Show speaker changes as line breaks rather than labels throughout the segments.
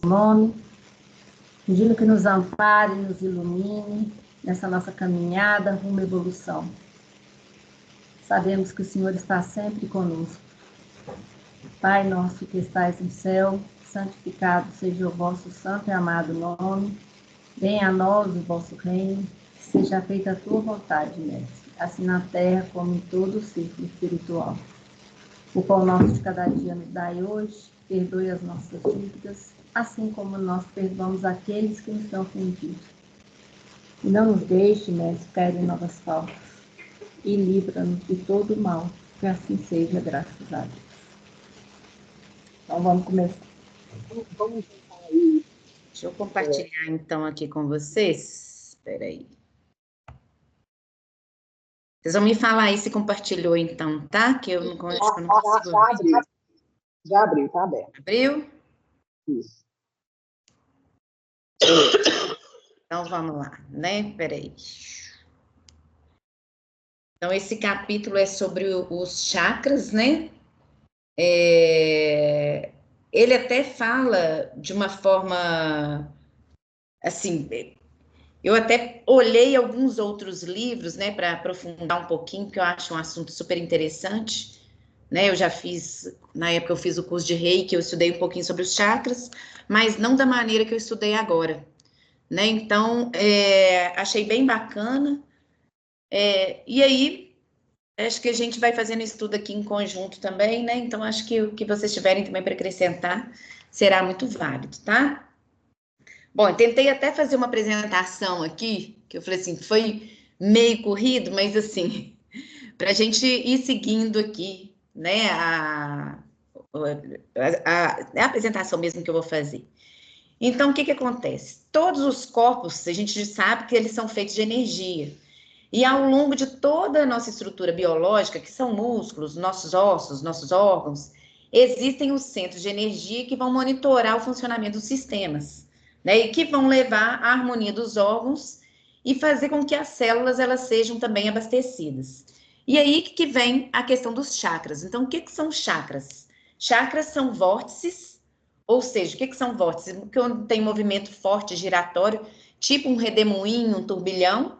nome, pedindo que nos ampare, nos ilumine nessa nossa caminhada rumo à evolução. Sabemos que o Senhor está sempre conosco. Pai nosso que estais no céu, santificado seja o vosso santo e amado nome. Venha a nós o vosso reino, seja feita a tua vontade, Mestre, assim na terra como em todo o círculo espiritual. O pão nosso de cada dia nos dai hoje, perdoe as nossas dívidas, assim como nós perdoamos aqueles que nos têm ofendido. E não nos deixe, Mestre, cair em novas faltas, e livra-nos de todo o mal, que assim seja, graças a Deus. Então vamos começar.
Vamos tentar aí.
Deixa eu compartilhar então aqui com vocês. Espera aí. Vocês vão me falar aí se compartilhou então, tá? Que eu não consigo.
Já abriu, tá aberto.
Abriu?
Isso.
Então vamos lá, né? Espera aí. Então esse capítulo é sobre os chakras, né? Ele até fala de uma forma assim. Eu até olhei alguns outros livros, né, para aprofundar um pouquinho, porque eu acho um assunto super interessante, né? Eu já fiz, na época eu fiz o curso de Reiki, eu estudei um pouquinho sobre os chakras, mas não da maneira que eu estudei agora, né? Então, achei bem bacana. E aí, acho que a gente vai fazendo estudo aqui em conjunto também, né? Então, acho que o que vocês tiverem também para acrescentar será muito válido, tá? Bom, eu tentei até fazer uma apresentação aqui, que eu falei assim, foi meio corrido, mas assim, para a gente ir seguindo aqui, né, a apresentação mesmo que eu vou fazer. Então, o que acontece? Todos os corpos, a gente sabe que eles são feitos de energia. E ao longo de toda a nossa estrutura biológica, que são músculos, nossos ossos, nossos órgãos, existem os centros de energia que vão monitorar o funcionamento dos sistemas, né? E que vão levar à harmonia dos órgãos e fazer com que as células elas sejam também abastecidas. E aí que vem a questão dos chakras. Então, o que são chakras? Chakras são vórtices, ou seja, o que são vórtices? Porque tem movimento forte giratório, tipo um redemoinho, um turbilhão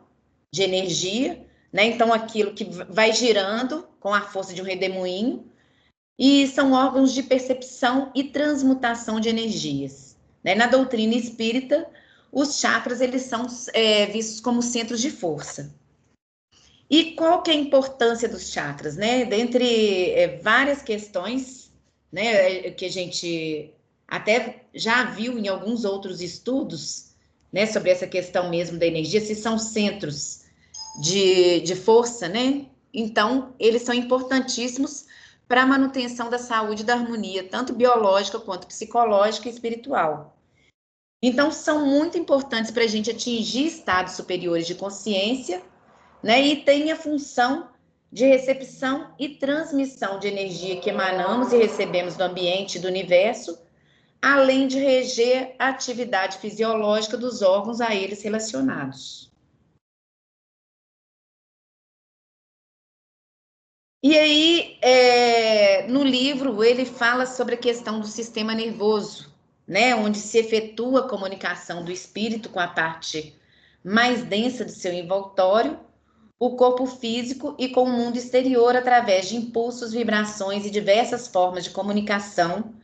de energia, né? Então, aquilo que vai girando com a força de um redemoinho, e são órgãos de percepção e transmutação de energias, né? Na doutrina espírita, os chakras, eles são vistos como centros de força. E qual que é a importância dos chakras, né? Dentre várias questões, né, que a gente até já viu em alguns outros estudos, né, sobre essa questão mesmo da energia, se são centros de força, né? Então, eles são importantíssimos para a manutenção da saúde e da harmonia, tanto biológica quanto psicológica e espiritual. Então, são muito importantes para a gente atingir estados superiores de consciência, né? E tem a função de recepção e transmissão de energia que emanamos e recebemos do ambiente e do universo, além de reger a atividade fisiológica dos órgãos a eles relacionados. E aí, no livro, ele fala sobre a questão do sistema nervoso, né? Onde se efetua a comunicação do espírito com a parte mais densa do seu envoltório, o corpo físico e com o mundo exterior através de impulsos, vibrações e diversas formas de comunicação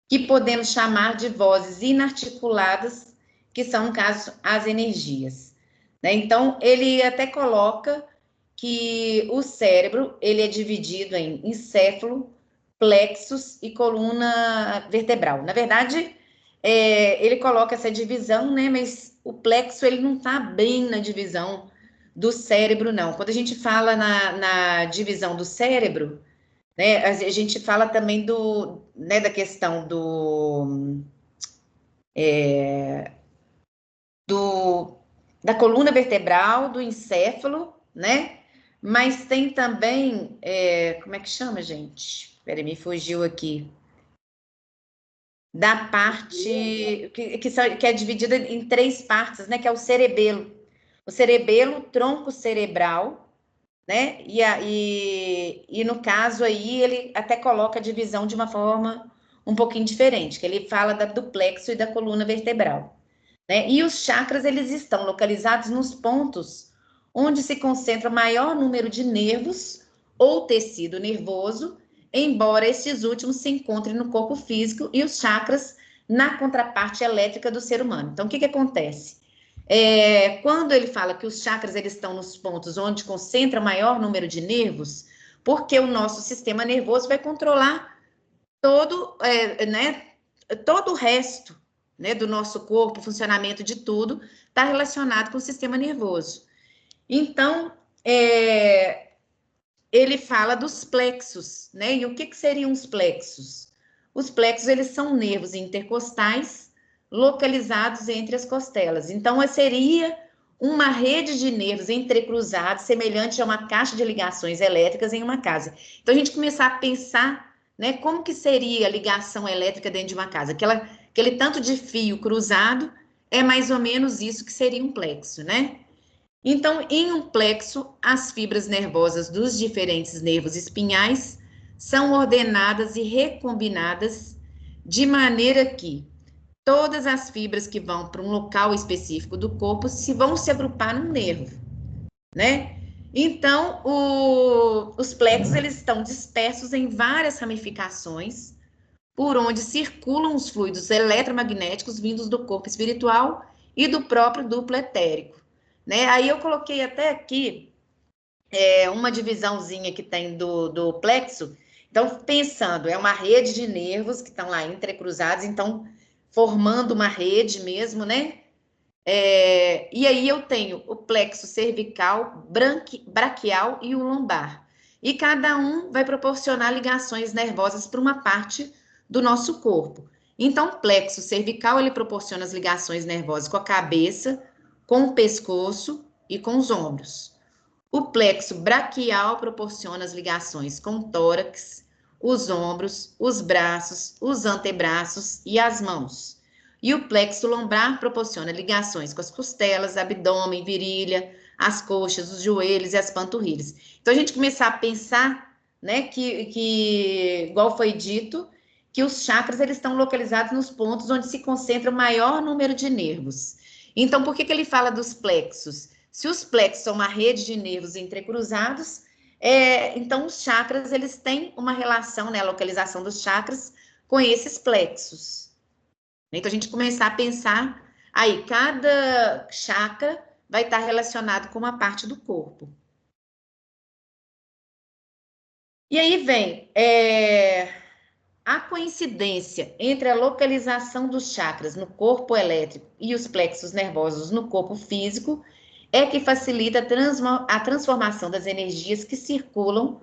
que podemos chamar de vozes inarticuladas, que são, no caso, as energias, né? Então, ele até coloca que o cérebro, ele é dividido em encéfalo, plexus e coluna vertebral. Na verdade, ele coloca essa divisão, né? Mas o plexo, ele não está bem na divisão do cérebro, não. Quando a gente fala na divisão do cérebro, né, a gente fala também né, da questão da coluna vertebral, do encéfalo, né? Mas tem também, como é que chama, gente? Peraí, me fugiu aqui. Da parte que é dividida em 3 partes, né? Que é o cerebelo. O cerebelo, tronco cerebral, né? E no caso aí, ele até coloca a divisão de uma forma um pouquinho diferente, que ele fala do plexo e da coluna vertebral, né? E os chakras, eles estão localizados nos pontos onde se concentra o maior número de nervos ou tecido nervoso, embora estes últimos se encontrem no corpo físico e os chakras na contraparte elétrica do ser humano. Então, o que acontece? Quando ele fala que os chakras eles estão nos pontos onde concentra o maior número de nervos, porque o nosso sistema nervoso vai controlar todo, né, todo o resto, né, do nosso corpo, o funcionamento de tudo, está relacionado com o sistema nervoso. Então, ele fala dos plexos, né? E o que seriam os plexos? Os plexos, eles são nervos intercostais localizados entre as costelas. Então, seria uma rede de nervos entrecruzados, semelhante a uma caixa de ligações elétricas em uma casa. Então, a gente começar a pensar, né, como que seria a ligação elétrica dentro de uma casa. Aquele tanto de fio cruzado é mais ou menos isso que seria um plexo, né? Então, em um plexo, as fibras nervosas dos diferentes nervos espinhais são ordenadas e recombinadas de maneira que todas as fibras que vão para um local específico do corpo vão se agrupar num nervo, né? Então, os plexos, eles estão dispersos em várias ramificações por onde circulam os fluidos eletromagnéticos vindos do corpo espiritual e do próprio duplo etérico, né? Aí eu coloquei até aqui uma divisãozinha que tem do plexo. Então, pensando, é uma rede de nervos que estão lá entrecruzados, então, formando uma rede mesmo, né? E aí eu tenho o plexo cervical, braquial e o lombar. E cada um vai proporcionar ligações nervosas para uma parte do nosso corpo. Então, o plexo cervical, ele proporciona as ligações nervosas com a cabeça, com o pescoço e com os ombros. O plexo braquial proporciona as ligações com o tórax, os ombros, os braços, os antebraços e as mãos. E o plexo lombar proporciona ligações com as costelas, abdômen, virilha, as coxas, os joelhos e as panturrilhas. Então, a gente começar a pensar, né, que igual foi dito, que os chakras eles estão localizados nos pontos onde se concentra o maior número de nervos. Então, por que ele fala dos plexos? Se os plexos são uma rede de nervos entrecruzados, então os chakras eles têm uma relação, né, a localização dos chakras com esses plexos. Então, a gente começar a pensar, aí, cada chakra vai estar relacionado com uma parte do corpo. E aí vem a coincidência entre a localização dos chakras no corpo elétrico e os plexos nervosos no corpo físico é que facilita a transformação das energias que circulam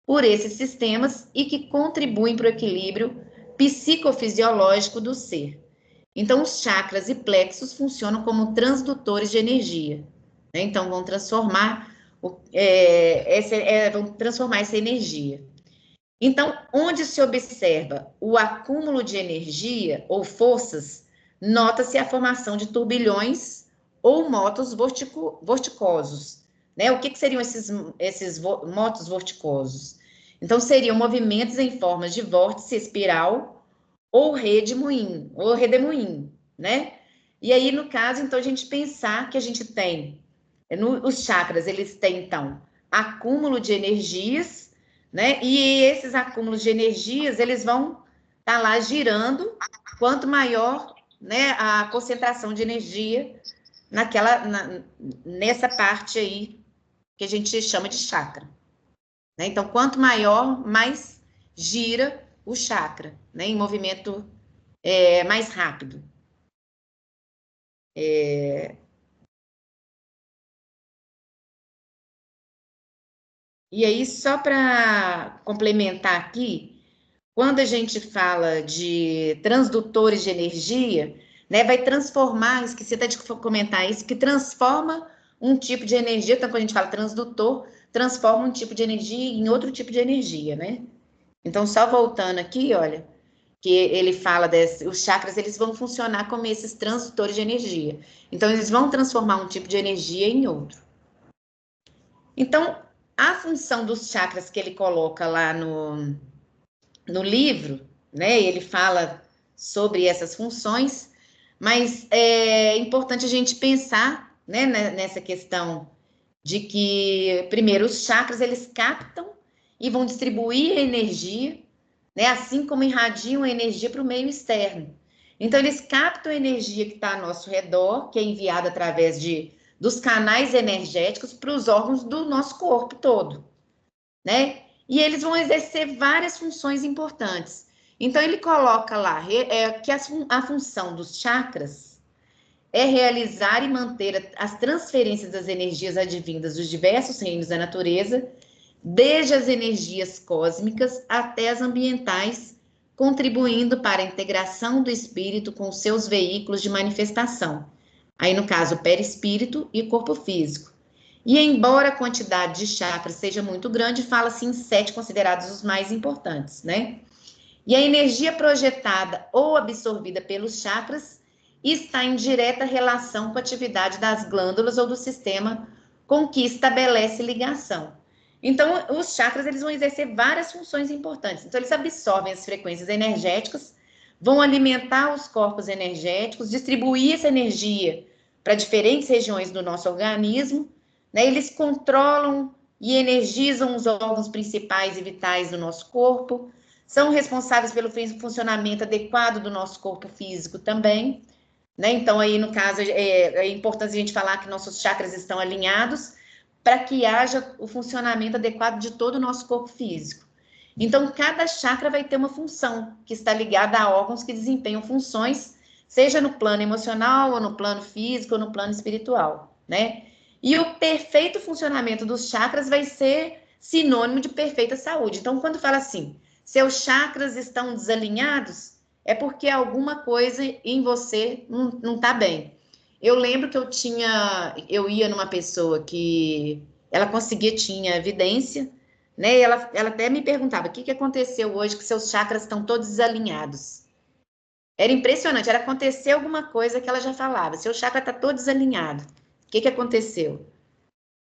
por esses sistemas e que contribuem para o equilíbrio psicofisiológico do ser. Então, os chakras e plexos funcionam como transdutores de energia, né? Então, vão transformar essa energia. Então, onde se observa o acúmulo de energia ou forças, nota-se a formação de turbilhões ou motos vorticosos, né? O que seriam esses motos vorticosos? Então, seriam movimentos em formas de vórtice espiral ou redemoinho, né? E aí, no caso, então, a gente pensar que a gente tem, os chakras, eles têm, então, acúmulo de energias, né? E esses acúmulos de energias, eles vão estar lá girando, quanto maior, né, a concentração de energia nessa parte aí que a gente chama de chakra, né? Então, quanto maior, mais gira o chakra, né, em movimento mais rápido. E aí, só para complementar aqui, quando a gente fala de transdutores de energia, né, vai transformar, esqueci até de comentar isso, que transforma um tipo de energia, então quando a gente fala transdutor, transforma um tipo de energia em outro tipo de energia, né? Então, só voltando aqui, olha, que ele fala os chakras, eles vão funcionar como esses transdutores de energia. Então, eles vão transformar um tipo de energia em outro. Então, a função dos chakras que ele coloca lá no livro, né? Ele fala sobre essas funções, mas é importante a gente pensar, né, nessa questão de que, primeiro, os chakras, eles captam e vão distribuir a energia, né, assim como irradiam a energia para o meio externo. Então, eles captam a energia que está ao nosso redor, que é enviada através dos canais energéticos para os órgãos do nosso corpo todo, né? E eles vão exercer várias funções importantes. Então, ele coloca lá que a função dos chakras é realizar e manter as transferências das energias advindas dos diversos reinos da natureza, desde as energias cósmicas até as ambientais, contribuindo para a integração do espírito com seus veículos de manifestação. Aí, no caso, o perispírito e o corpo físico. E embora a quantidade de chakras seja muito grande, fala-se em 7 considerados os mais importantes, né? E a energia projetada ou absorvida pelos chakras está em direta relação com a atividade das glândulas ou do sistema com que estabelece ligação. Então, os chakras, eles vão exercer várias funções importantes. Então, eles absorvem as frequências energéticas, vão alimentar os corpos energéticos, distribuir essa energia para diferentes regiões do nosso organismo, né? Eles controlam e energizam os órgãos principais e vitais do nosso corpo, são responsáveis pelo funcionamento adequado do nosso corpo físico também, né? Então, aí, no caso, é importante a gente falar que nossos chakras estão alinhados para que haja o funcionamento adequado de todo o nosso corpo físico. Então, cada chakra vai ter uma função que está ligada a órgãos que desempenham funções, seja no plano emocional, ou no plano físico, ou no plano espiritual, né? E o perfeito funcionamento dos chakras vai ser sinônimo de perfeita saúde. Então, quando fala assim, seus chakras estão desalinhados, é porque alguma coisa em você não está bem. Eu lembro que eu ia numa pessoa que ela tinha evidência, né? E ela até me perguntava, o que aconteceu hoje que seus chakras estão todos desalinhados? Era impressionante, era acontecer alguma coisa que ela já falava, seu chakra está todo desalinhado. O que aconteceu?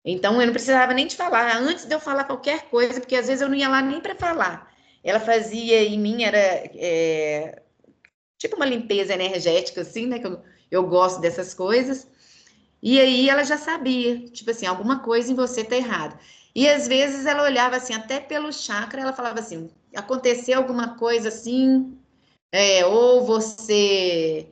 Então, eu não precisava nem de falar, antes de eu falar qualquer coisa, porque às vezes eu não ia lá nem para falar. Ela fazia em mim, era tipo uma limpeza energética, assim, né? Que eu gosto dessas coisas. E aí ela já sabia, tipo assim, alguma coisa em você tá errado. E às vezes ela olhava assim, até pelo chakra, ela falava assim, aconteceu alguma coisa assim, ou você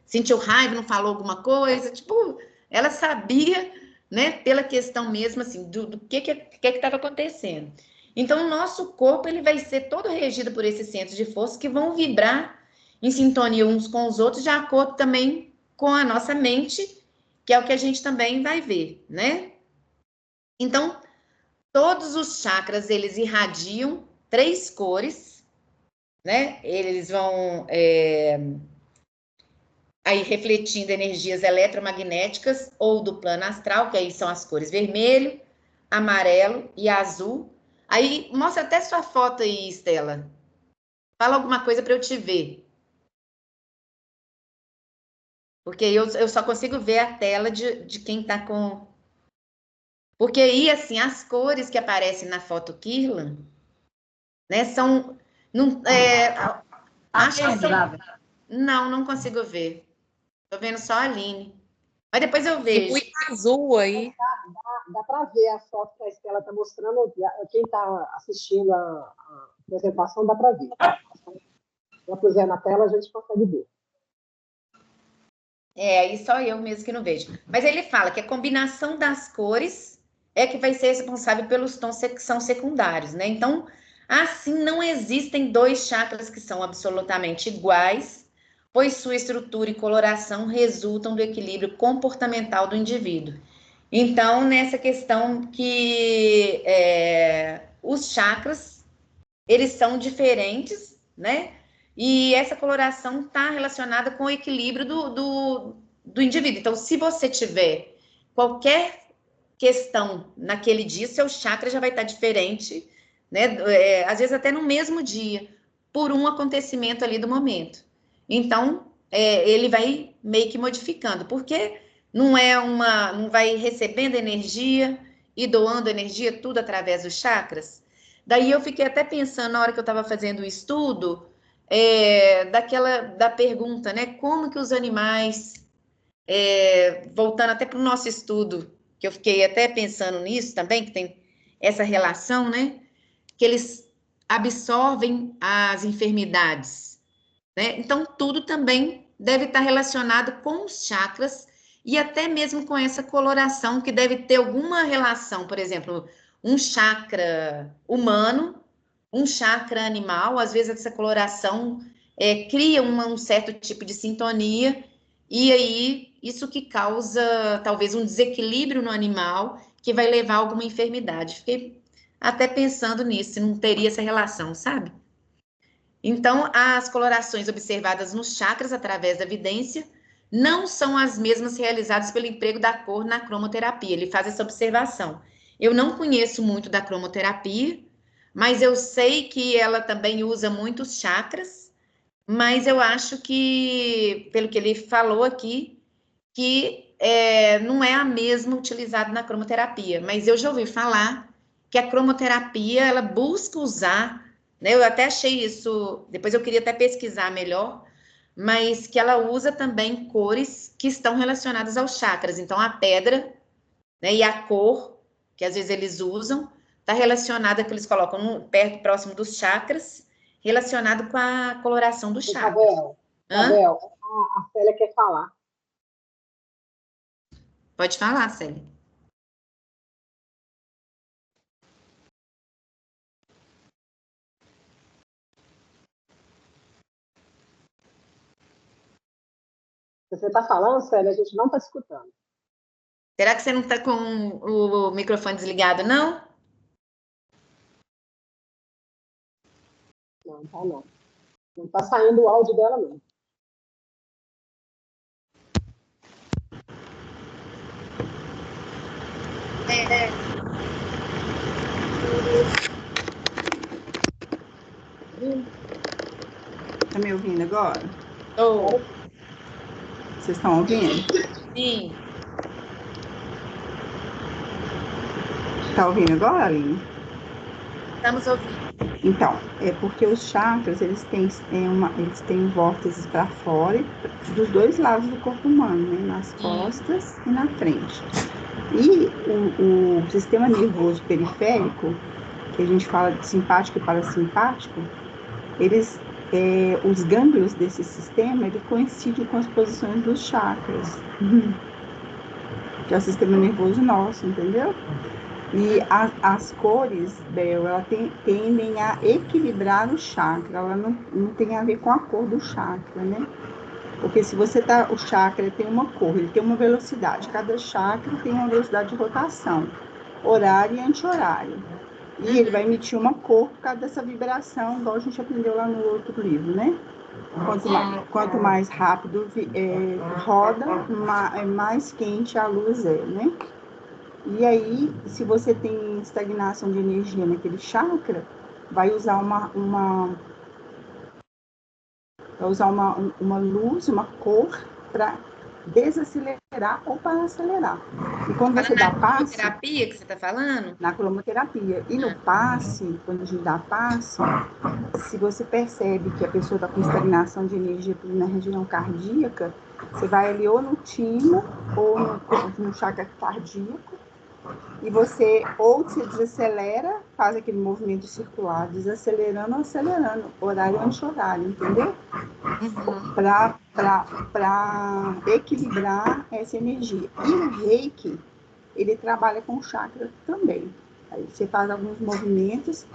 sentiu raiva, não falou alguma coisa, tipo, ela sabia, né, pela questão mesmo, assim, do que estava acontecendo. Então, o nosso corpo, ele vai ser todo regido por esses centros de força que vão vibrar em sintonia uns com os outros, de acordo também com a nossa mente, que é o que a gente também vai ver, né? Então, todos os chakras, eles irradiam 3 cores, né? Eles vão aí refletindo energias eletromagnéticas ou do plano astral, que aí são as cores vermelho, amarelo e azul. Aí mostra até sua foto aí, Estela. Fala alguma coisa para eu te ver. Porque eu só consigo ver a tela de quem está com... Porque aí, assim, as cores que aparecem na foto Kirlan, né, são... Não, acho que são... Não consigo ver. Tô vendo só a Aline. Mas depois eu vejo.
Tem muito azul aí.
Dá para ver a foto que a Estela está mostrando. Quem está assistindo a apresentação dá para ver. Se eu puser na tela, a gente consegue ver.
Aí só eu mesmo que não vejo. Mas ele fala que a combinação das cores é que vai ser responsável pelos tons que são secundários, né? Então, assim, não existem 2 chakras que são absolutamente iguais, pois sua estrutura e coloração resultam do equilíbrio comportamental do indivíduo. Então, nessa questão que os chakras, eles são diferentes, né? E essa coloração está relacionada com o equilíbrio do indivíduo. Então, se você tiver qualquer questão naquele dia, seu chakra já vai estar diferente, né? Às vezes até no mesmo dia, por um acontecimento ali do momento. Então, ele vai meio que modificando, porque não vai recebendo energia e doando energia tudo através dos chakras. Daí eu fiquei até pensando, na hora que eu estava fazendo o estudo, da pergunta, né? Como que os animais, voltando até para o nosso estudo, que eu fiquei até pensando nisso também, que tem essa relação, né? Que eles absorvem as enfermidades, né? Então, tudo também deve estar relacionado com os chakras e até mesmo com essa coloração, que deve ter alguma relação, por exemplo, um chakra humano, um chakra animal, às vezes essa coloração cria um certo tipo de sintonia, e aí isso que causa talvez um desequilíbrio no animal, que vai levar a alguma enfermidade. Fiquei até pensando nisso, se não teria essa relação, sabe? Então, as colorações observadas nos chakras através da vidência não são as mesmas realizadas pelo emprego da cor na cromoterapia. Ele faz essa observação. Eu não conheço muito da cromoterapia, mas eu sei que ela também usa muitos chakras, mas eu acho que, pelo que ele falou aqui, que não é a mesma utilizada na cromoterapia. Mas eu já ouvi falar que a cromoterapia, ela busca usar, né? Eu até achei isso, depois eu queria até pesquisar melhor, mas que ela usa também cores que estão relacionadas aos chakras. Então, a pedra, né, e a cor, que às vezes eles usam, está relacionada, que eles colocam perto, próximo dos chakras, relacionado com a coloração do chakra.
Isabel, a Célia quer falar.
Pode falar, Célia.
Você está falando, Célia, a gente não está escutando.
Será que você não está com o microfone desligado, não?
Não, tá não. Não está saindo o áudio dela, não.
Tá me ouvindo agora?
Oh,
Vocês estão ouvindo?
sim.
Tá ouvindo agora, Aline?
Estamos ouvindo.
Então, é porque os chakras, eles têm vórtices para fora, dos dois lados do corpo humano, né? Nas costas e na frente. E o sistema nervoso periférico, que a gente fala de simpático e parasimpático, os gânglios desse sistema, ele coincide com as posições dos chakras, que é o sistema nervoso nosso, entendeu? E as cores, Bel, elas tendem a equilibrar o chakra, ela não tem a ver com a cor do chakra, né? Porque se o chakra tem uma cor, ele tem uma velocidade, cada chakra tem uma velocidade de rotação, horário e anti-horário. E ele vai emitir uma cor por causa dessa vibração, igual a gente aprendeu lá no outro livro, né? Quanto mais rápido roda, mais quente a luz é, né? E aí, se você tem estagnação de energia naquele chakra, vai usar uma luz, uma cor para desacelerar ou para acelerar. E quando você dá passe...
Na cromoterapia que você está falando?
Na cromoterapia. E no passe, quando a gente dá passe, se você percebe que a pessoa está com estagnação de energia na região cardíaca, você vai ali ou no timo ou no chakra cardíaco, e você desacelera, faz aquele movimento circular, desacelerando ou acelerando, horário anti-horário, entendeu? Para equilibrar essa energia. E o reiki, ele trabalha com chakra também. Aí você faz alguns movimentos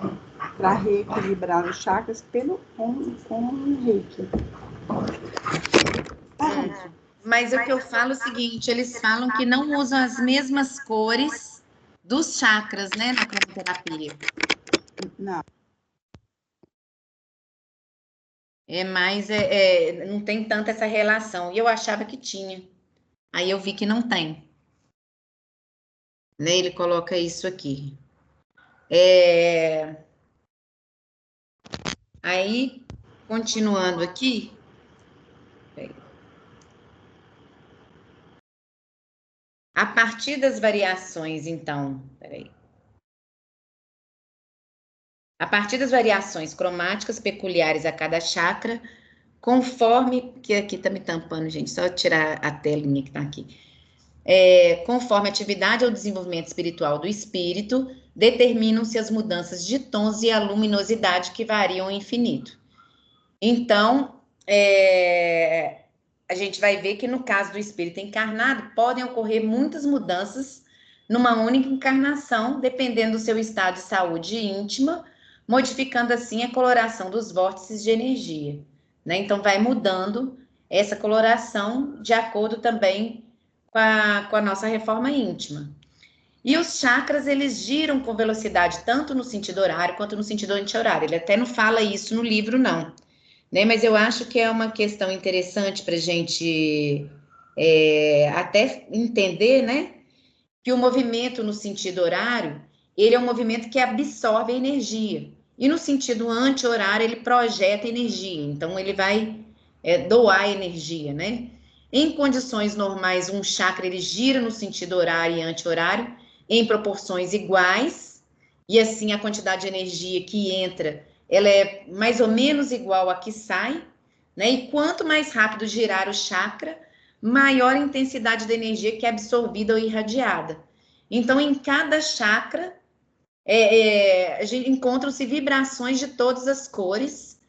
para reequilibrar os chakras com o reiki.
Mas o que eu falo é o seguinte, eles falam que não usam as mesmas cores dos chakras, né, na cromoterapia.
Não.
Não tem tanta essa relação. E eu achava que tinha. Aí eu vi que não tem. Né, ele coloca isso aqui. Aí, continuando aqui. A partir das variações, então, peraí. a partir das variações cromáticas peculiares a cada chakra, conforme, que aqui tá me tampando, gente, só tirar a telinha que tá aqui. Conforme a atividade ou desenvolvimento espiritual do espírito, determinam-se as mudanças de tons e a luminosidade que variam ao infinito. Então, a gente vai ver que no caso do espírito encarnado, podem ocorrer muitas mudanças numa única encarnação, dependendo do seu estado de saúde íntima, modificando assim a coloração dos vórtices de energia, né? Então, vai mudando essa coloração de acordo também com a nossa reforma íntima. E os chakras, eles giram com velocidade tanto no sentido horário quanto no sentido anti-horário. Ele até não fala isso no livro, não, né? Mas eu acho que é uma questão interessante para a gente até entender, né? Que o movimento no sentido horário, ele é um movimento que absorve a energia. E no sentido anti-horário, ele projeta energia. Então, ele vai doar energia, né? Em condições normais, um chakra, ele gira no sentido horário e anti-horário em proporções iguais. E assim, a quantidade de energia que entra, ela é mais ou menos igual a que sai, né? E quanto mais rápido girar o chakra, maior a intensidade da energia que é absorvida ou irradiada. Então, em cada chakra, a gente encontram-se vibrações de todas as cores,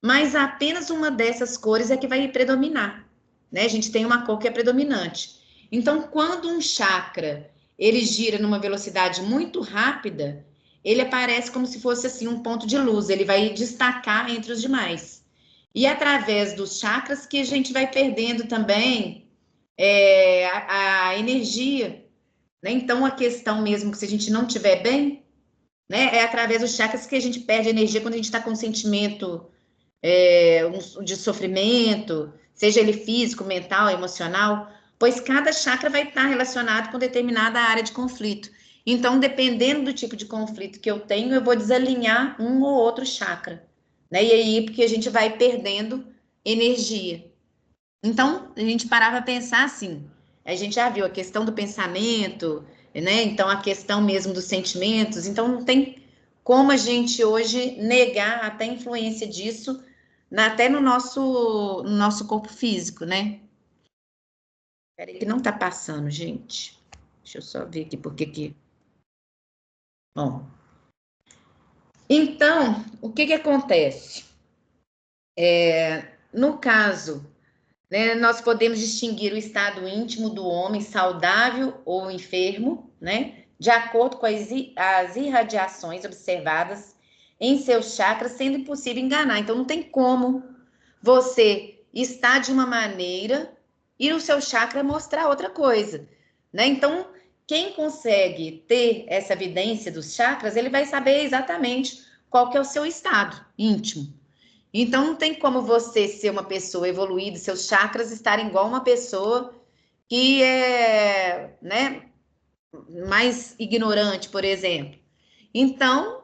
mas apenas uma dessas cores é que vai predominar, né? A gente tem uma cor que é predominante. Então, quando um chakra ele gira numa velocidade muito rápida, ele aparece como se fosse assim um ponto de luz, ele vai destacar entre os demais. E através dos chakras que a gente vai perdendo também a energia, né? Então, a questão mesmo que se a gente não estiver bem, né, é através dos chakras que a gente perde energia quando a gente está com um sentimento de sofrimento, seja ele físico, mental, emocional, pois cada chakra vai estar relacionado com determinada área de conflito. Então, dependendo do tipo de conflito que eu tenho, eu vou desalinhar um ou outro chakra, né? E aí, porque a gente vai perdendo energia. Então, a gente parava a pensar assim, a gente já viu a questão do pensamento, né? Então, a questão mesmo dos sentimentos. Então, não tem como a gente hoje negar até a influência disso, até no nosso corpo físico, né? Peraí que não tá passando, gente. Deixa eu só ver aqui porque que... Bom, então, o que acontece? No caso, né, nós podemos distinguir o estado íntimo do homem saudável ou enfermo, né, de acordo com as irradiações observadas em seus chakras, sendo impossível enganar. Então, não tem como você estar de uma maneira e o seu chakra mostrar outra coisa, né? Então, quem consegue ter essa evidência dos chakras, ele vai saber exatamente qual que é o seu estado íntimo. Então, não tem como você ser uma pessoa evoluída, seus chakras estarem igual uma pessoa que é, né, mais ignorante, por exemplo. Então,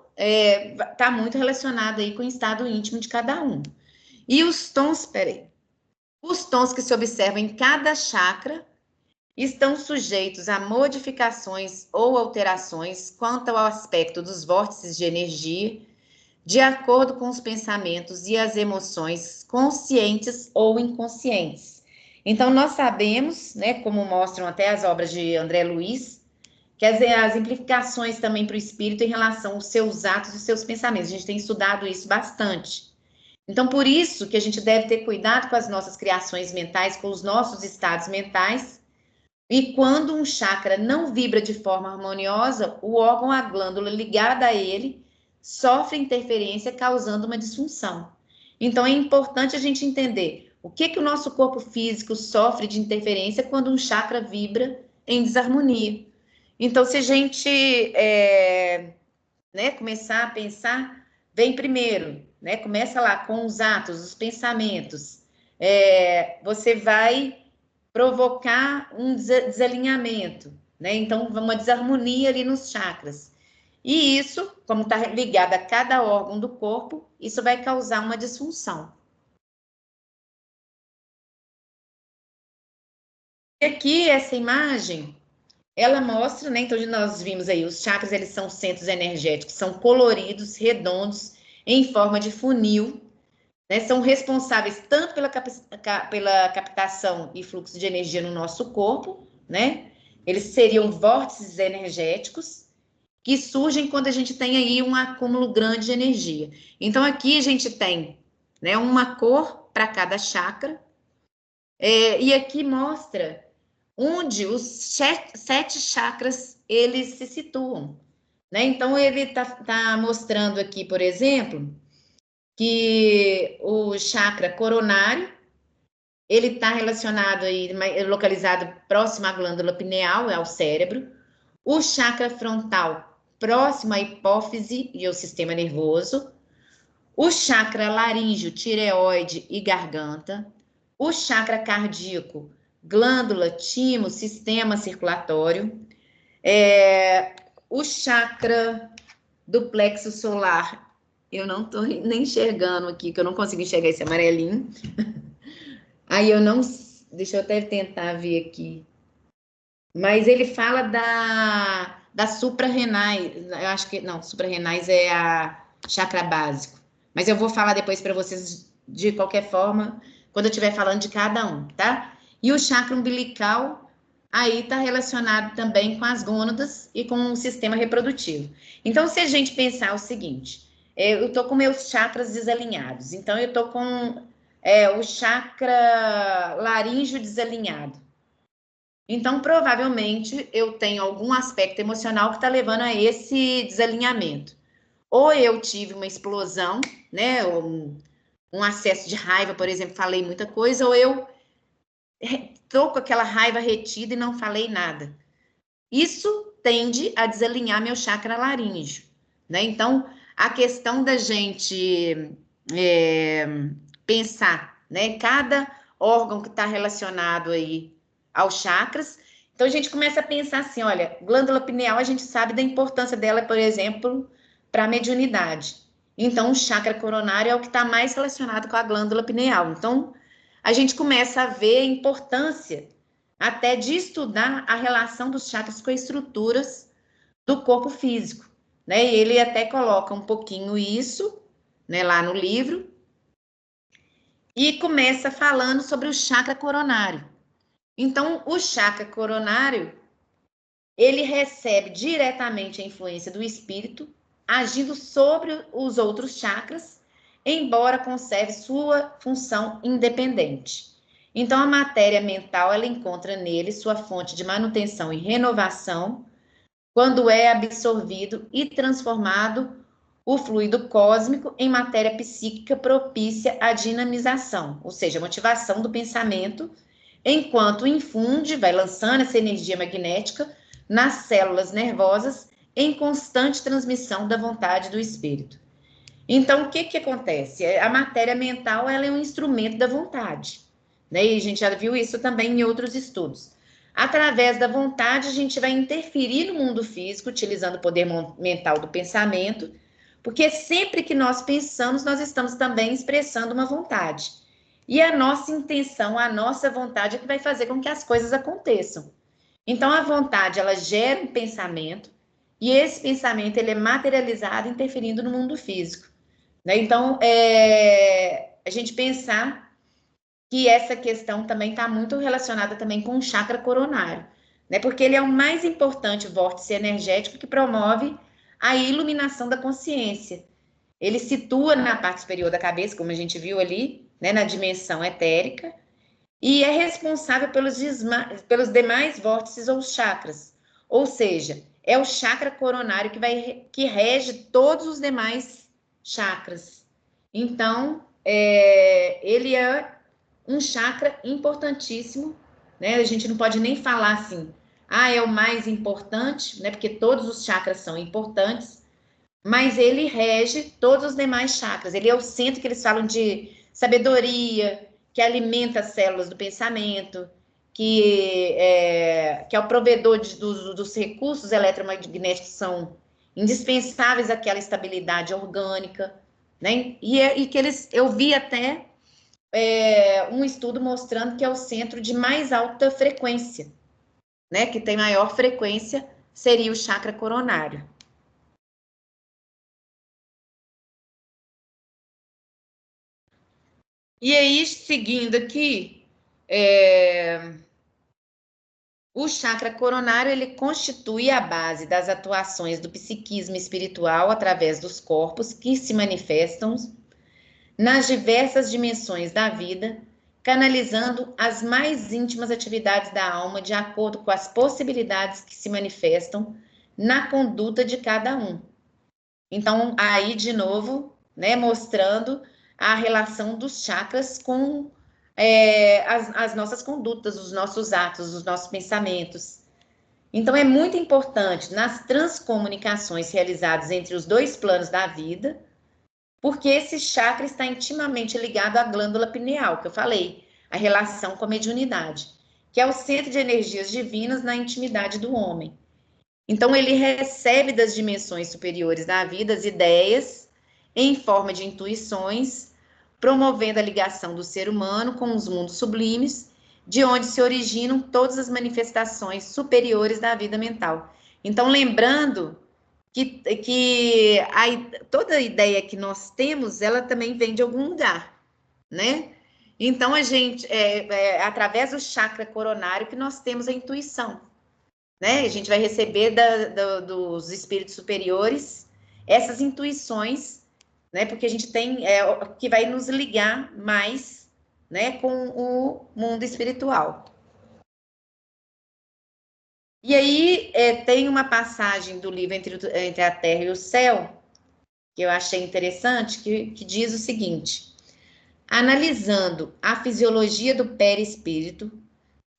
tá muito relacionado aí com o estado íntimo de cada um. E os tons, peraí, os tons que se observam em cada chakra estão sujeitos a modificações ou alterações quanto ao aspecto dos vórtices de energia, de acordo com os pensamentos e as emoções conscientes ou inconscientes. Então, nós sabemos, né, como mostram até as obras de André Luiz, que as implicações também para o espírito em relação aos seus atos e seus pensamentos. A gente tem estudado isso bastante. Então, por isso que a gente deve ter cuidado com as nossas criações mentais, com os nossos estados mentais. E quando um chakra não vibra de forma harmoniosa, o órgão, a glândula ligada a ele, sofre interferência, causando uma disfunção. Então, é importante a gente entender o que o nosso corpo físico sofre de interferência quando um chakra vibra em desarmonia. Então, se a gente né, começar a pensar, vem primeiro, né? Começa lá com os atos, os pensamentos. Você vai provocar um desalinhamento, né? Então, uma desarmonia ali nos chakras. E isso, como está ligado a cada órgão do corpo, isso vai causar uma disfunção. E aqui, essa imagem ela mostra, né? Então, nós vimos aí, os chakras, eles são centros energéticos, são coloridos, redondos, em forma de funil, né? São responsáveis tanto pela captação e fluxo de energia no nosso corpo, né? Eles seriam vórtices energéticos que surgem quando a gente tem aí um acúmulo grande de energia. Então, aqui a gente tem, né, uma cor para cada chakra, e aqui mostra onde os 7 chakras eles se situam, né? Então, ele tá mostrando aqui, por exemplo, que o chakra coronário, ele está relacionado aí, localizado próximo à glândula pineal, ao cérebro. O chakra frontal, próximo à hipófise e ao sistema nervoso. O chakra laríngeo, tireoide e garganta. O chakra cardíaco, glândula, timo, sistema circulatório. O chakra do plexo solar, eu não estou nem enxergando aqui, que eu não consigo enxergar esse amarelinho. Aí eu não... Deixa eu até tentar ver aqui. Mas ele fala da suprarrenais. Eu acho que... Não, suprarrenais é a chakra básico. Mas eu vou falar depois para vocês, de qualquer forma, quando eu estiver falando de cada um, tá? E o chakra umbilical, aí está relacionado também com as gônadas e com o sistema reprodutivo. Então, se a gente pensar o seguinte, eu tô com meus chakras desalinhados. Então, eu tô com o chakra laríngeo desalinhado. Então, provavelmente, eu tenho algum aspecto emocional que está levando a esse desalinhamento. Ou eu tive uma explosão, né? Um acesso de raiva, por exemplo, falei muita coisa, ou eu estou com aquela raiva retida e não falei nada. Isso tende a desalinhar meu chakra laríngeo, né? Então, a questão da gente pensar, né? Cada órgão que está relacionado aí aos chakras. Então, a gente começa a pensar assim, olha, glândula pineal, a gente sabe da importância dela, por exemplo, para a mediunidade. Então, o chakra coronário é o que está mais relacionado com a glândula pineal. Então, a gente começa a ver a importância até de estudar a relação dos chakras com as estruturas do corpo físico, né? E ele até coloca um pouquinho isso, né, lá no livro, e começa falando sobre o chakra coronário. Então, o chakra coronário, ele recebe diretamente a influência do espírito, agindo sobre os outros chakras, embora conserve sua função independente. Então, a matéria mental, ela encontra nele sua fonte de manutenção e renovação, quando é absorvido e transformado o fluido cósmico em matéria psíquica propícia à dinamização, ou seja, a motivação do pensamento, enquanto infunde, vai lançando essa energia magnética nas células nervosas em constante transmissão da vontade do espírito. Então, o que acontece? A matéria mental, ela é um instrumento da vontade, né? E a gente já viu isso também em outros estudos. Através da vontade, a gente vai interferir no mundo físico, utilizando o poder mental do pensamento, porque sempre que nós pensamos, nós estamos também expressando uma vontade. E a nossa intenção, a nossa vontade é que vai fazer com que as coisas aconteçam. Então, a vontade, ela gera um pensamento, e esse pensamento, ele é materializado, interferindo no mundo físico, né? Então, a gente pensar que essa questão também está muito relacionada também com o chakra coronário, né? Porque ele é o mais importante vórtice energético que promove a iluminação da consciência. Ele situa na parte superior da cabeça, como a gente viu ali, né, na dimensão etérica, e é responsável pelos demais vórtices ou chakras. Ou seja, é o chakra coronário que rege todos os demais chakras. Então, ele é um chakra importantíssimo, né? A gente não pode nem falar assim, é o mais importante, né? Porque todos os chakras são importantes, mas ele rege todos os demais chakras. Ele é o centro que eles falam de sabedoria, que alimenta as células do pensamento, que é o provedor dos recursos eletromagnéticos que são indispensáveis àquela estabilidade orgânica, né? E que eu vi até um estudo mostrando que é o centro de mais alta frequência, né, que tem maior frequência, seria o chakra coronário. E aí, seguindo aqui, o chakra coronário, ele constitui a base das atuações do psiquismo espiritual através dos corpos que se manifestam nas diversas dimensões da vida, canalizando as mais íntimas atividades da alma de acordo com as possibilidades que se manifestam na conduta de cada um. Então, aí, de novo, né, mostrando a relação dos chakras com as nossas condutas, os nossos atos, os nossos pensamentos. Então, é muito importante nas transcomunicações realizadas entre os dois planos da vida, porque esse chakra está intimamente ligado à glândula pineal, que eu falei, a relação com a mediunidade, que é o centro de energias divinas na intimidade do homem. Então, ele recebe das dimensões superiores da vida as ideias em forma de intuições, promovendo a ligação do ser humano com os mundos sublimes, de onde se originam todas as manifestações superiores da vida mental. Então, lembrando que toda a ideia que nós temos, ela também vem de algum lugar, né? Então, a gente, através do chakra coronário, que nós temos a intuição, né? A gente vai receber dos espíritos superiores essas intuições, né? Porque a gente tem que vai nos ligar mais, né, com o mundo espiritual. E aí tem uma passagem do livro Entre a Terra e o Céu, que eu achei interessante, que diz o seguinte: analisando a fisiologia do perispírito,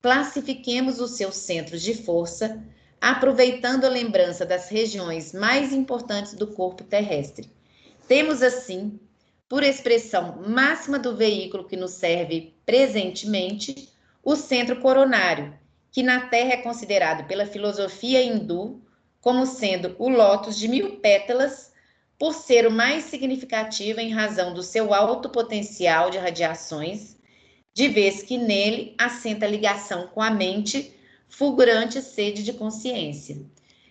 classifiquemos os seus centros de força, aproveitando a lembrança das regiões mais importantes do corpo terrestre. Temos, assim, por expressão máxima do veículo que nos serve presentemente, o centro coronário, que na Terra é considerado pela filosofia hindu como sendo o lótus de 1000 pétalas, por ser o mais significativo em razão do seu alto potencial de radiações, de vez que nele assenta a ligação com a mente, fulgurante sede de consciência.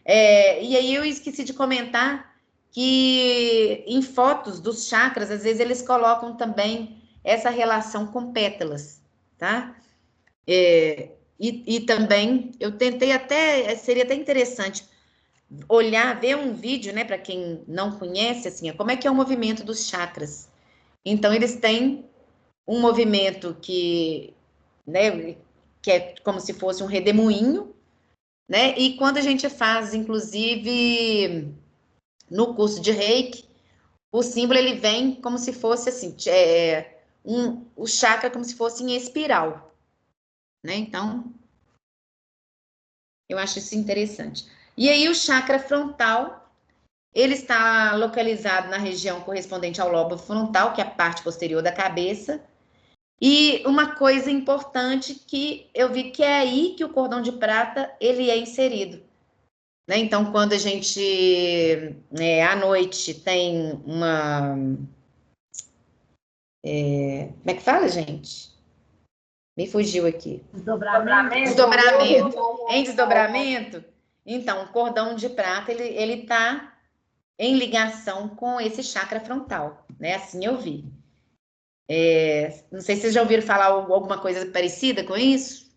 E aí eu esqueci de comentar que em fotos dos chakras, às vezes eles colocam também essa relação com pétalas, tá? E também, eu tentei seria até interessante olhar, ver um vídeo, né, para quem não conhece, assim, como é que é o movimento dos chakras. Então, eles têm um movimento né, que é como se fosse um redemoinho, né? E quando a gente faz, inclusive, no curso de Reiki, o símbolo ele vem como se fosse assim, o chakra como se fosse em espiral, né? Então, eu acho isso interessante. E aí o chakra frontal, ele está localizado na região correspondente ao lobo frontal, que é a parte posterior da cabeça. E uma coisa importante que eu vi que é aí que o cordão de prata ele é inserido, né? Então, quando a gente à noite tem uma como é que fala, gente? Me fugiu aqui. Desdobramento. Em desdobramento, então, o cordão de prata ele tá em ligação com esse chakra frontal, né? Assim eu vi. Não sei se vocês já ouviram falar alguma coisa parecida com isso.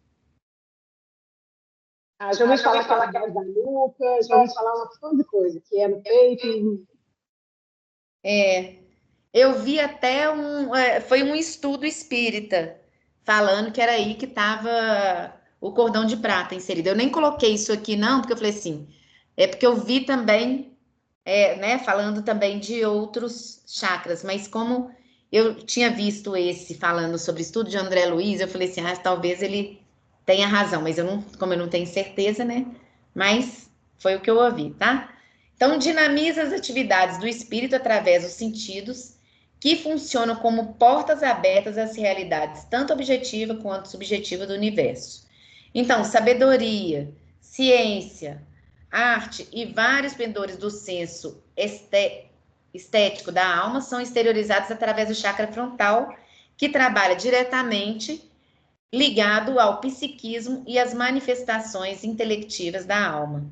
Já ouvi falar que é atrás da nuca, já ouvi falar uma porção de coisa, que é no peito.
Eu vi até foi um estudo espírita falando que era aí que estava o cordão de prata inserido. Eu nem coloquei isso aqui não, porque eu falei assim, porque eu vi também, né, falando também de outros chakras, mas como eu tinha visto esse falando sobre estudo de André Luiz, eu falei assim, talvez ele tenha razão, mas como eu não tenho certeza, né, mas foi o que eu ouvi, tá? Então, dinamiza as atividades do espírito através dos sentidos, que funcionam como portas abertas às realidades, tanto objetiva quanto subjetiva do universo. Então, sabedoria, ciência, arte e vários pendores do senso estético da alma são exteriorizados através do chakra frontal, que trabalha diretamente ligado ao psiquismo e às manifestações intelectivas da alma.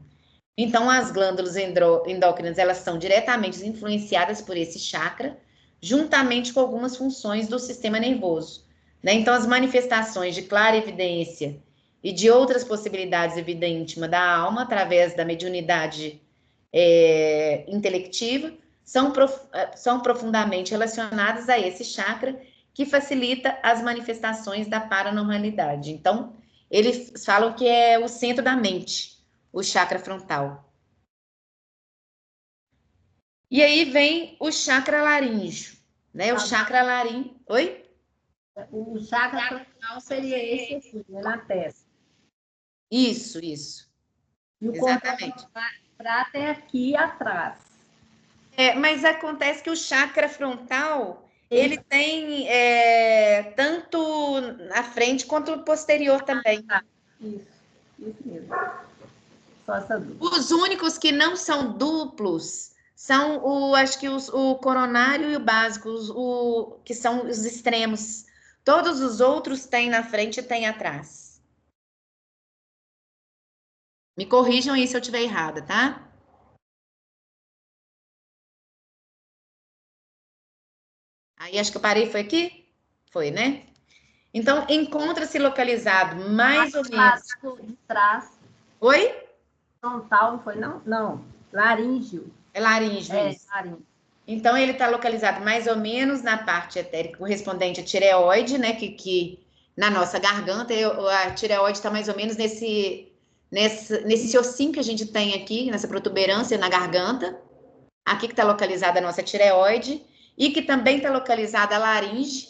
Então, as glândulas endócrinas, elas são diretamente influenciadas por esse chakra, juntamente com algumas funções do sistema nervoso, né? Então, as manifestações de clarividência e de outras possibilidades de vida íntima da alma, através da mediunidade intelectiva, são profundamente relacionadas a esse chakra, que facilita as manifestações da paranormalidade. Então, eles falam que é o centro da mente, o chakra frontal. E aí vem o chakra laríngeo, né? O chakra laríngeo... Oi?
O chakra frontal seria esse aqui, né, na testa.
Isso.
E o
Exatamente.
para até aqui atrás.
Mas acontece que o chakra frontal, ele tem tanto na frente quanto no posterior também.
Isso mesmo. Só essa dúvida.
Os únicos que não são duplos são acho que o coronário e o básico, que são os extremos. Todos os outros têm na frente e têm atrás. Me corrijam aí se eu estiver errada, tá? Aí acho que eu parei, foi aqui? Foi, né? Então, encontra-se localizado mais ou menos...
De trás.
Oi?
Frontal, não foi não? Não, laríngeo.
É laríngeo, isso.
Laríngeo.
Então, ele está localizado mais ou menos na parte etérica correspondente à tireoide, né? Que na nossa garganta, a tireoide está mais ou menos nesse ossinho que a gente tem aqui, nessa protuberância na garganta. Aqui que está localizada a nossa tireoide. E que também está localizada a laringe,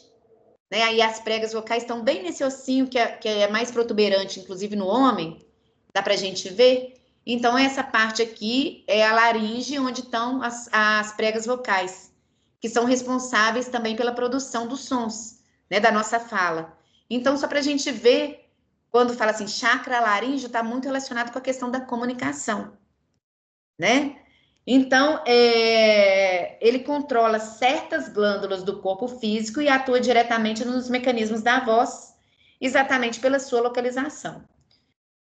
né? Aí as pregas vocais estão bem nesse ossinho que é mais protuberante, inclusive no homem. Dá para a gente ver? Então, essa parte aqui é a laringe, onde estão as pregas vocais, que são responsáveis também pela produção dos sons, né, da nossa fala. Então, só para a gente ver, quando fala assim, chakra laríngeo, está muito relacionado com a questão da comunicação, né? Então, ele controla certas glândulas do corpo físico e atua diretamente nos mecanismos da voz, exatamente pela sua localização.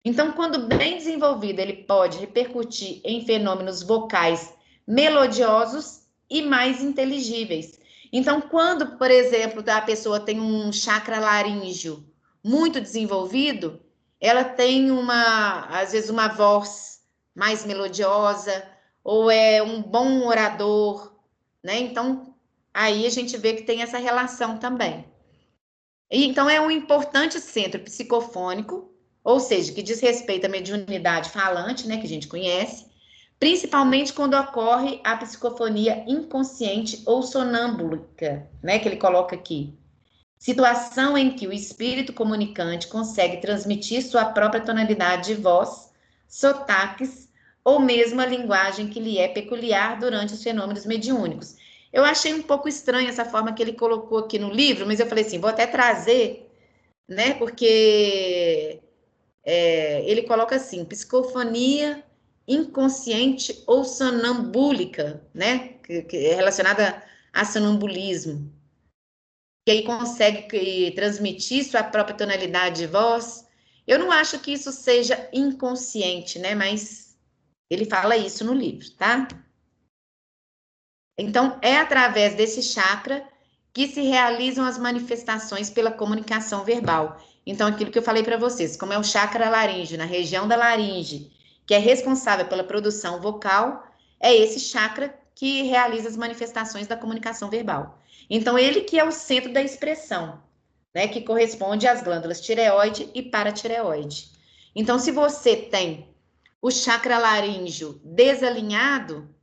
Então, quando bem desenvolvido, ele pode repercutir em fenômenos vocais melodiosos e mais inteligíveis. Então, quando, por exemplo, a pessoa tem um chakra laríngeo muito desenvolvido, ela tem às vezes, uma voz mais melodiosa, ou é um bom orador, né? Então, aí a gente vê que tem essa relação também. Então, é um importante centro psicofônico, ou seja, que diz respeito à mediunidade falante, né, que a gente conhece, principalmente quando ocorre a psicofonia inconsciente ou sonâmbulica, né, que ele coloca aqui. Situação em que o espírito comunicante consegue transmitir sua própria tonalidade de voz, sotaques, ou mesmo a linguagem que lhe é peculiar durante os fenômenos mediúnicos. Eu achei um pouco estranho essa forma que ele colocou aqui no livro, mas eu falei assim, vou até trazer, né, porque ele coloca assim, psicofonia inconsciente ou sonambúlica, né, que é relacionada a sonambulismo, que aí consegue transmitir sua própria tonalidade de voz. Eu não acho que isso seja inconsciente, né, mas ele fala isso no livro, tá? Então, é através desse chakra que se realizam as manifestações pela comunicação verbal. Então, aquilo que eu falei para vocês, como é o chakra laríngeo, na região da laringe, que é responsável pela produção vocal, é esse chakra que realiza as manifestações da comunicação verbal. Então, ele que é o centro da expressão, né, que corresponde às glândulas tireoide e paratireoide. Então, se você tem o chakra laríngeo desalinhado,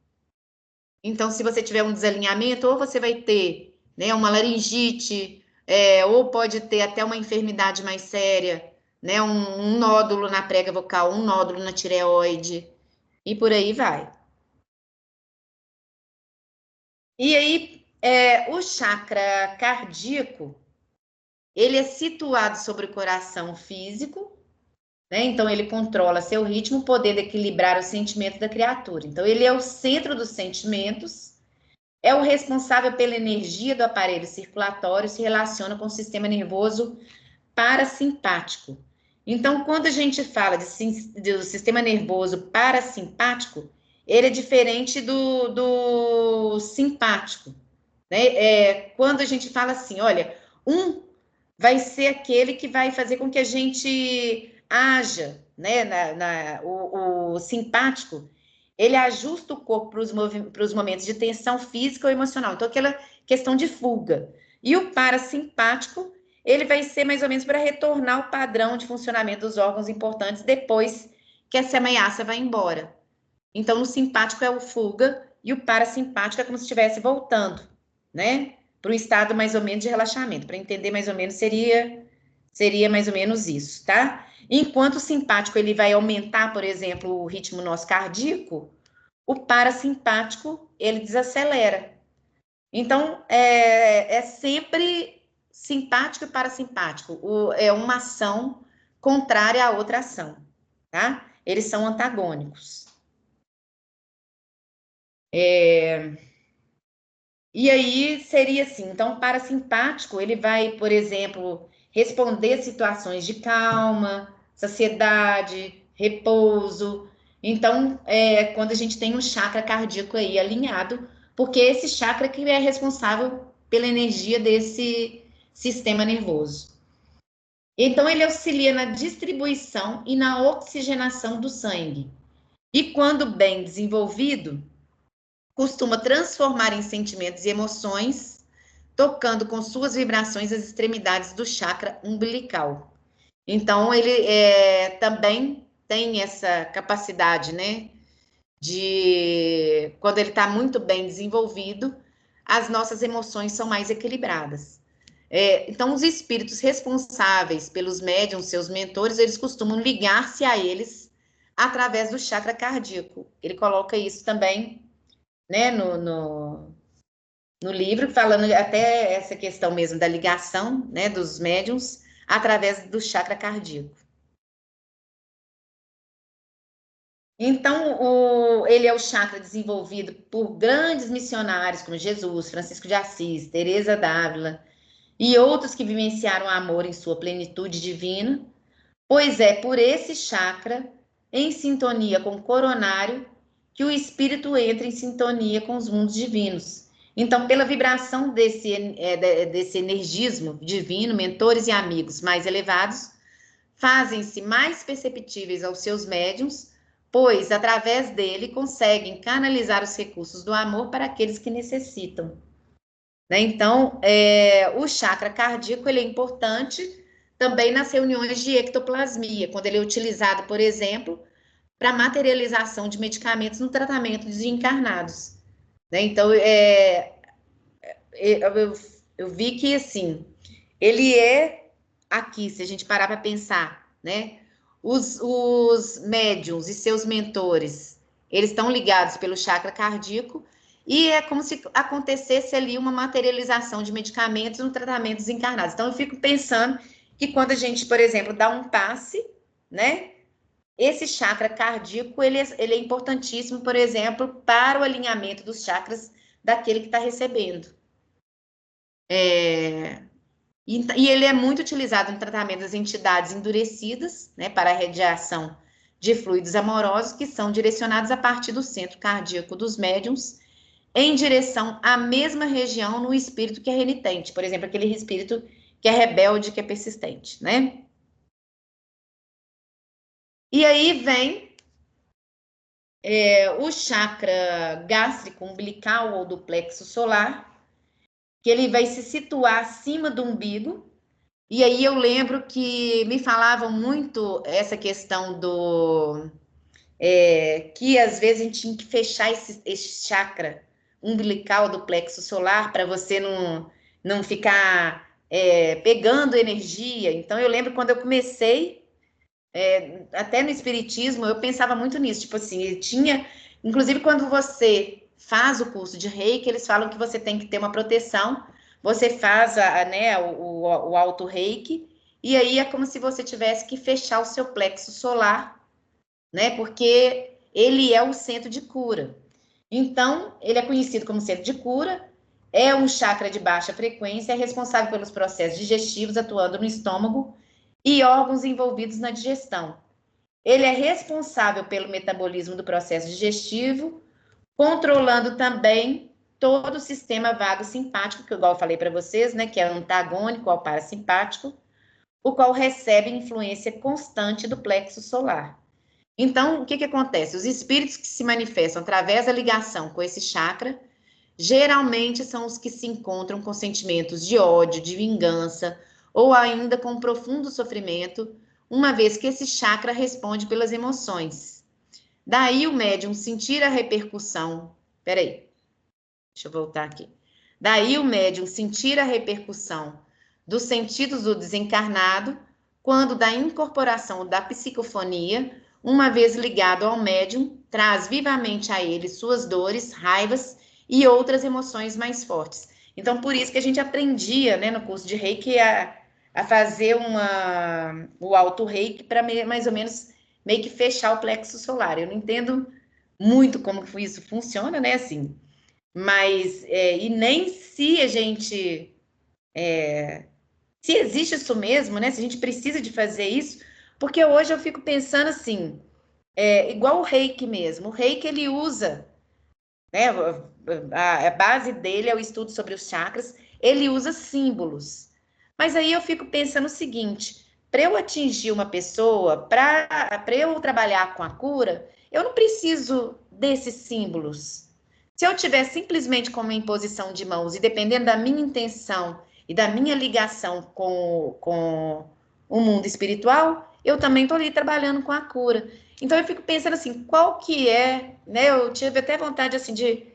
então, se você tiver um desalinhamento, ou você vai ter, né, uma laringite, ou pode ter até uma enfermidade mais séria, né, um nódulo na prega vocal, um nódulo na tireoide, e por aí vai. E aí, o chakra cardíaco, ele é situado sobre o coração físico, né? Então, ele controla seu ritmo, poder de equilibrar os sentimentos da criatura. Então, ele é o centro dos sentimentos, é o responsável pela energia do aparelho circulatório, se relaciona com o sistema nervoso parasimpático. Então, quando a gente fala do sistema nervoso parasimpático, ele é diferente do simpático, né? Quando a gente fala assim, olha, vai ser aquele que vai fazer com que a gente haja, né? O simpático, ele ajusta o corpo para os momentos de tensão física ou emocional. Então, aquela questão de fuga. E o parasimpático, ele vai ser mais ou menos para retornar o padrão de funcionamento dos órgãos importantes depois que essa ameaça vai embora. Então, no simpático é o fuga e o parasimpático é como se estivesse voltando, né? Para um estado mais ou menos de relaxamento. Para entender mais ou menos, seria mais ou menos isso, tá? Enquanto o simpático ele vai aumentar, por exemplo, o ritmo nosso cardíaco, o parasimpático ele desacelera. Então, é sempre simpático e parasimpático. É uma ação contrária à outra ação, tá? Eles são antagônicos. E aí seria assim, então o parasimpático, ele vai, por exemplo, responder a situações de calma, saciedade, repouso. Então, quando a gente tem um chakra cardíaco aí alinhado, porque esse chakra que é responsável pela energia desse sistema nervoso. Então, ele auxilia na distribuição e na oxigenação do sangue. E quando bem desenvolvido, costuma transformar em sentimentos e emoções, tocando com suas vibrações as extremidades do chakra umbilical. Então, ele também tem essa capacidade, né, de, quando ele está muito bem desenvolvido, as nossas emoções são mais equilibradas. Então, os espíritos responsáveis pelos médiums, seus mentores, eles costumam ligar-se a eles através do chakra cardíaco. Ele coloca isso também, né, no livro, falando até essa questão mesmo da ligação, né, dos médiums através do chakra cardíaco. Então, ele é o chakra desenvolvido por grandes missionários como Jesus, Francisco de Assis, Teresa d'Ávila e outros que vivenciaram o amor em sua plenitude divina, pois é por esse chakra, em sintonia com o coronário, que o espírito entra em sintonia com os mundos divinos. Então, pela vibração desse energismo divino, mentores e amigos mais elevados fazem-se mais perceptíveis aos seus médiuns, pois, através dele, conseguem canalizar os recursos do amor para aqueles que necessitam. Né? Então, o chakra cardíaco ele é importante também nas reuniões de ectoplasmia, quando ele é utilizado, por exemplo, para materialização de medicamentos no tratamento de encarnados. Né? Então, eu vi que, assim, ele aqui, se a gente parar para pensar, né? Os médiums e seus mentores, eles estão ligados pelo chakra cardíaco e é como se acontecesse ali uma materialização de medicamentos no tratamento dos encarnados. Então, eu fico pensando que quando a gente, por exemplo, dá um passe, né? Esse chakra cardíaco, ele é importantíssimo, por exemplo, para o alinhamento dos chakras daquele que está recebendo. E ele é muito utilizado no tratamento das entidades endurecidas, né, para a radiação de fluidos amorosos que são direcionados a partir do centro cardíaco dos médiums em direção à mesma região no espírito que é renitente. Por exemplo, aquele espírito que é rebelde, que é persistente, né? E aí vem o chakra gástrico umbilical ou do plexo solar, que ele vai se situar acima do umbigo. E aí eu lembro que me falavam muito essa questão que às vezes a gente tinha que fechar esse chakra umbilical do plexo solar para você não ficar pegando energia. Então eu lembro quando eu comecei, até no espiritismo, eu pensava muito nisso, tipo assim, inclusive quando você faz o curso de Reiki, eles falam que você tem que ter uma proteção. Você faz o auto-reiki, e aí é como se você tivesse que fechar o seu plexo solar, né? Porque ele é o centro de cura. Então, ele é conhecido como centro de cura, é um chakra de baixa frequência, é responsável pelos processos digestivos atuando no estômago e órgãos envolvidos na digestão. Ele é responsável pelo metabolismo do processo digestivo, controlando também todo o sistema vago simpático, que igual eu falei para vocês, né, que é antagônico ao parasimpático, o qual recebe influência constante do plexo solar. Então, o que acontece? Os espíritos que se manifestam através da ligação com esse chakra, geralmente são os que se encontram com sentimentos de ódio, de vingança, ou ainda com profundo sofrimento, uma vez que esse chakra responde pelas emoções. Daí o médium sentir a repercussão. Peraí, deixa eu voltar aqui. Daí o médium sentir a repercussão dos sentidos do desencarnado, quando da incorporação da psicofonia, uma vez ligado ao médium, traz vivamente a ele suas dores, raivas e outras emoções mais fortes. Então, por isso que a gente aprendia, né, no curso de Reiki a fazer o auto-Reiki para mais ou menos meio que fechar o plexo solar. Eu não entendo muito como que isso funciona, né, assim, mas, e nem se a gente, se existe isso mesmo, né, se a gente precisa de fazer isso, porque hoje eu fico pensando assim, igual o Reiki mesmo, o Reiki ele usa, né, a base dele é o estudo sobre os chakras, ele usa símbolos, mas aí eu fico pensando o seguinte, para eu atingir uma pessoa, para eu trabalhar com a cura, eu não preciso desses símbolos. Se eu tiver simplesmente como imposição de mãos e dependendo da minha intenção e da minha ligação com o mundo espiritual, eu também estou ali trabalhando com a cura. Então eu fico pensando assim, qual que é, né? Eu tive até vontade assim de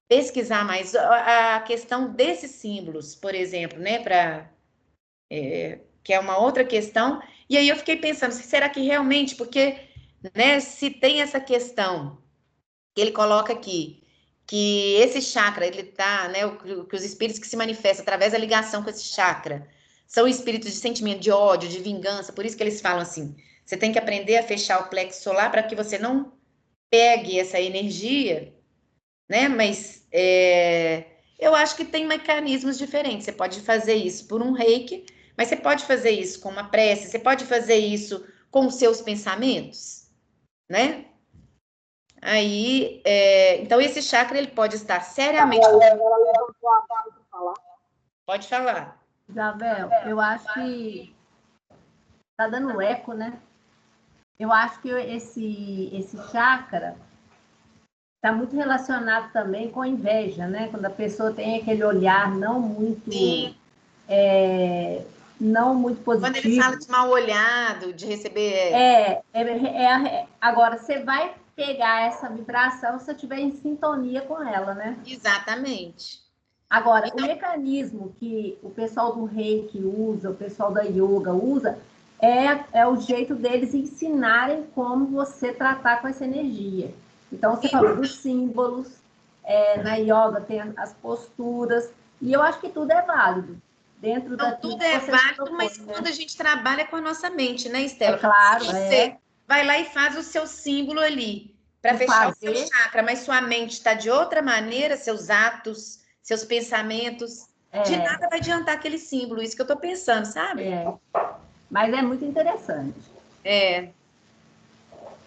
pesquisar mais a questão desses símbolos, por exemplo, né? Que é uma outra questão. E aí eu fiquei pensando, será que realmente, porque, né? Se tem essa questão que ele coloca aqui, que esse chakra, ele tá, né, que os espíritos que se manifestam através da ligação com esse chakra são espíritos de sentimento de ódio, de vingança, por isso que eles falam assim, você tem que aprender a fechar o plexo solar para que você não pegue essa energia, né, mas eu acho que tem mecanismos diferentes, você pode fazer isso por um reiki, mas você pode fazer isso com uma prece, você pode fazer isso com os seus pensamentos, né? Aí, então esse chakra ele pode estar seriamente.
Ela levantou a mão para falar.
Pode falar.
Isabel, eu acho que tá dando eco, né? Eu acho que esse chakra está muito relacionado também com a inveja, né? Quando a pessoa tem aquele olhar não muito, não muito positivo.
Quando ele fala de mal olhado, de receber.
Agora, você vai pegar essa vibração se você estiver em sintonia com ela, né?
Exatamente.
Agora, então, o mecanismo que o pessoal do Reiki usa, o pessoal da Yoga usa, é o jeito deles ensinarem como você tratar com essa energia. Então, você falou dos símbolos, na Yoga tem as posturas, e eu acho que tudo é válido. Dentro
então, tudo é válido, propõe, mas quando a gente trabalha com a nossa mente, né, Estela?
Claro,
se você vai lá e faz o seu símbolo ali, para fechar o seu chakra, mas sua mente está de outra maneira, seus atos, seus pensamentos, de nada vai adiantar aquele símbolo, isso que eu estou pensando, sabe?
Mas é muito interessante.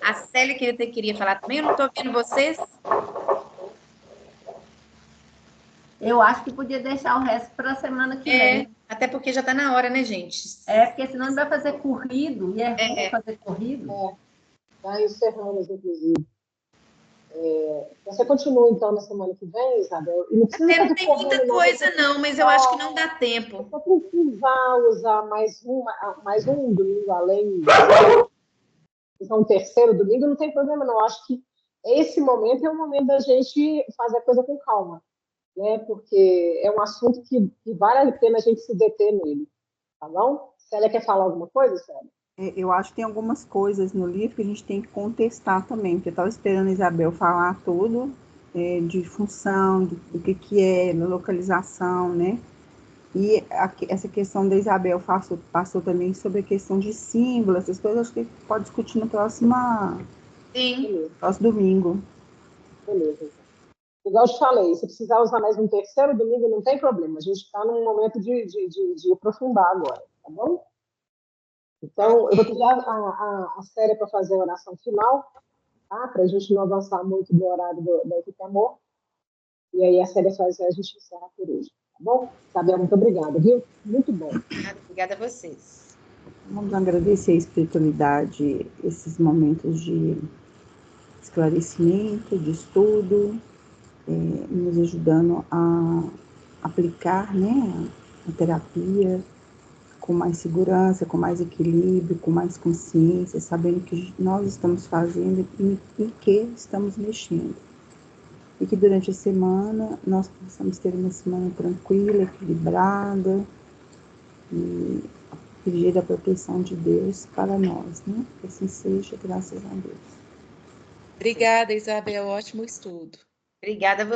A Célia queria falar também, eu não estou ouvindo vocês.
Eu acho que podia deixar o resto para a semana que vem.
Até porque já está na hora, né, gente?
Porque senão ele vai fazer corrido, e ruim fazer corrido.
Já encerramos, inclusive. Você continua, então, na semana que vem, Isabel? E não precisa
não tem muita coisa, não, mas eu acho que não dá tempo.
Você precisar usar mais um domingo além, usar um terceiro domingo, não tem problema, não. Acho que esse momento é o momento da gente fazer a coisa com calma, né? Porque é um assunto que vale a pena a gente se deter nele, tá bom? Célia quer falar alguma coisa, Célia?
Eu acho que tem algumas coisas no livro que a gente tem que contestar também, porque eu estava esperando a Isabel falar tudo, de função, do que é, localização, né? E essa questão da Isabel passou também sobre a questão de símbolos, essas coisas, acho que pode discutir no próximo domingo.
Beleza, então. Igual eu te falei, se precisar usar mais um terceiro domingo, não tem problema. A gente está num momento de aprofundar agora, tá bom? Então, eu vou pedir a Célia para fazer a oração final, tá? Para a gente não avançar muito do horário da equipe Amor. E aí a Célia faz e a gente encerra por hoje. Tá bom? Isabel, muito obrigada, viu? Muito bom.
Obrigada a vocês.
Vamos agradecer a espiritualidade, esses momentos de esclarecimento, de estudo, nos ajudando a aplicar, né, a terapia com mais segurança, com mais equilíbrio, com mais consciência, sabendo que nós estamos fazendo e que estamos mexendo. E que durante a semana nós possamos ter uma semana tranquila, equilibrada e pedir a proteção de Deus para nós, né? Que assim seja, graças a Deus.
Obrigada, Isabel. Ótimo estudo.
Obrigada a